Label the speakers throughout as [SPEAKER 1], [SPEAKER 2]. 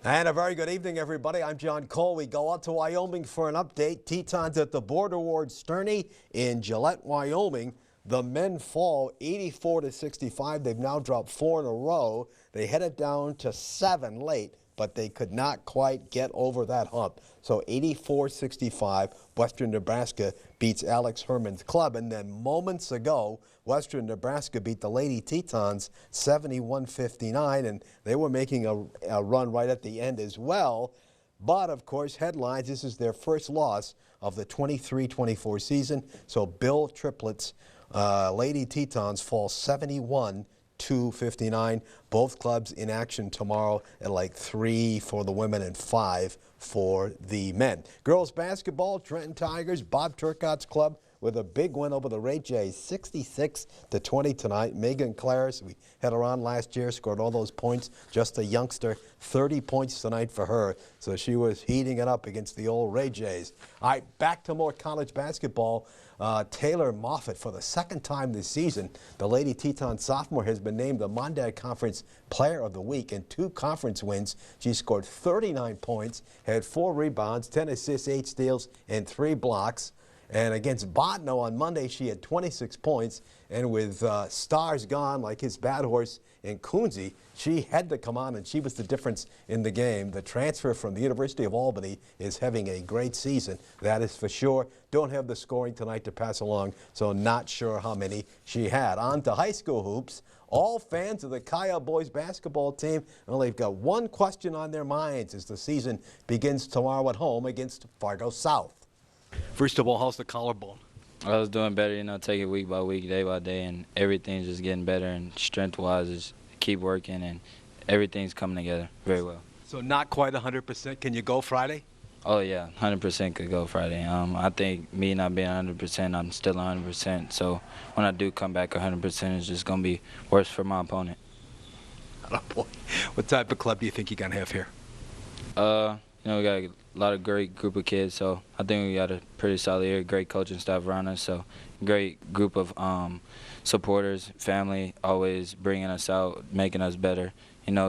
[SPEAKER 1] And a very good evening, everybody. I'm John Cole. We go out to Wyoming for an update. Tetons at the Border Ward Sterney in Gillette, Wyoming. The men fall 84-65. They've now dropped 4 in a row. They headed down to 7 late, but they could not quite get over that hump. So 84-65, Western Nebraska beats Alex Herman's club. And then moments ago, Western Nebraska beat the Lady Tetons 71-59, and they were making a run right at the end as well. But, of course, headlines, this is their first loss of the 23-24 season. So Bill Triplets, Lady Tetons fall 71-59. Both clubs in action tomorrow at like 3 for the women and 5 for the men. Girls basketball, Trenton Tigers, Bob Turcotte's club with a big win over the Ray Jays, 66-20 tonight. Megan Claris, we had her on last year, scored all those points. Just a youngster, 30 points tonight for her. So she was heating it up against the old Ray Jays. All right, back to more college basketball. Taylor Moffitt, for the second time this season, the Lady Teton sophomore, has been named the Monday Conference Player of the Week in 2 conference wins. She scored 39 points, had 4 rebounds, 10 assists, 8 steals, and 3 blocks. And against Botno on Monday, she had 26 points. And with stars gone, like his bad horse in KUMV, she had to come on, and she was the difference in the game. The transfer from the University of Albany is having a great season. That is for sure. Don't have the scoring tonight to pass along, so not sure how many she had. On to high school hoops. All fans of the Kaya boys basketball team, well, they've got one question on their minds as the season begins tomorrow at home against Fargo South. First of all, how's the collarbone?
[SPEAKER 2] I was doing better, take it week by week, day by day, and everything's just getting better. And strength-wise, just keep working, and everything's coming together very well.
[SPEAKER 1] So not quite 100%. Can you go Friday?
[SPEAKER 2] Oh, yeah, 100% could go Friday. I think me not being 100%, I'm still 100%. So when I do come back 100%, it's just going to be worse for my opponent.
[SPEAKER 1] Oh, boy. What type of club do you think you're going to have here?
[SPEAKER 2] We got a lot of great group of kids, so I think we got a pretty solid year, great coaching staff around us, so great group of supporters, family, always bringing us out, making us better,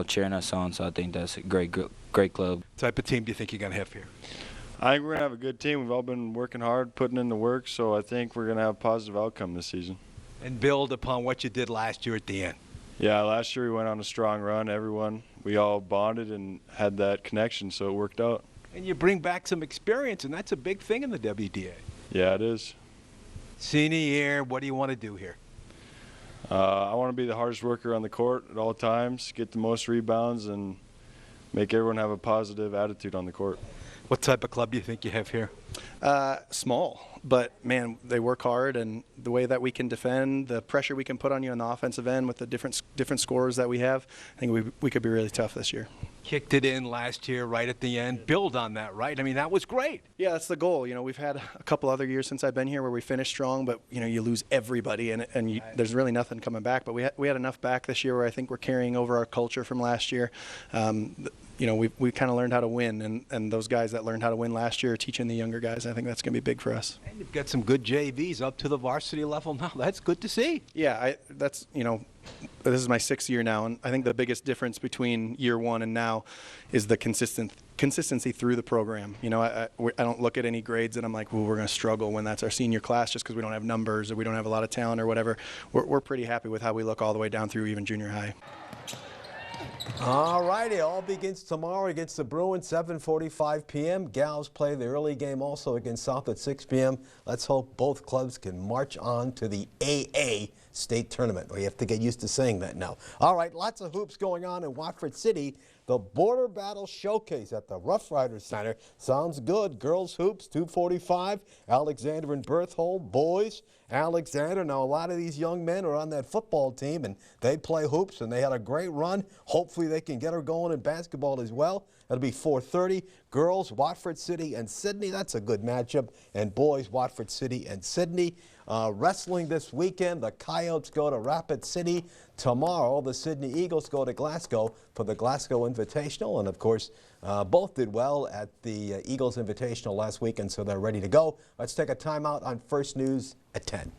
[SPEAKER 2] cheering us on, so I think that's a great group, great club.
[SPEAKER 1] What type of team do you think you're going to have here?
[SPEAKER 3] I think we're going to have a good team. We've all been working hard, putting in the work, so I think we're going to have a positive outcome this season.
[SPEAKER 1] And build upon what you did last year at the end.
[SPEAKER 3] Yeah, last year we went on a strong run. We all bonded and had that connection, so it worked out.
[SPEAKER 1] And you bring back some experience, and that's a big thing in the WDA.
[SPEAKER 3] Yeah, it is.
[SPEAKER 1] Senior year, what do you want to do here?
[SPEAKER 3] I want to be the hardest worker on the court at all times, get the most rebounds, and make everyone have a positive attitude on the court.
[SPEAKER 1] What type of club do you think you have here?
[SPEAKER 4] Small, but man, they work hard, and the way that we can defend, the pressure we can put on you on the offensive end with the different scorers that we have, I think we could be really tough this year.
[SPEAKER 1] Kicked it in last year right at the end. Build on that, right? I mean, that was great.
[SPEAKER 4] Yeah, that's the goal. We've had a couple other years since I've been here where we finished strong, but you lose everybody, and there's really nothing coming back. But we had enough back this year where I think we're carrying over our culture from last year. We kind of learned how to win, and those guys that learned how to win last year are teaching the younger guys. I think that's going to be big for us.
[SPEAKER 1] And you've got some good JVs up to the varsity level now. That's good to see.
[SPEAKER 4] Yeah, this is my 6th year now, and I think the biggest difference between year 1 and now is the consistency through the program. I don't look at any grades and I'm like, well, we're going to struggle when that's our senior class just because we don't have numbers or we don't have a lot of talent or whatever. We're pretty happy with how we look all the way down through even junior high.
[SPEAKER 1] All righty, all begins tomorrow against the Bruins, 7:45 p.m. Gals play the early game also against South at 6 p.m. Let's hope both clubs can march on to the AA state tournament. We have to get used to saying that now. All right, lots of hoops going on in Watford City. The Border Battle Showcase at the Rough Riders Center. Sounds good. Girls hoops, 2:45. Alexander and Berthold. Boys, Alexander. Now, a lot of these young men are on that football team, and they play hoops, and they had a great run. Hopefully they can get her going in basketball as well. That'll be 4:30. Girls, Watford City and Sydney. That's a good matchup. And boys, Watford City and Sydney. Wrestling this weekend, the Coyotes go to Rapid City. Tomorrow, the Sydney Eagles go to Glasgow for the Glasgow Invitational. And, of course, both did well at the Eagles Invitational last weekend, so they're ready to go. Let's take a timeout on First News at 10.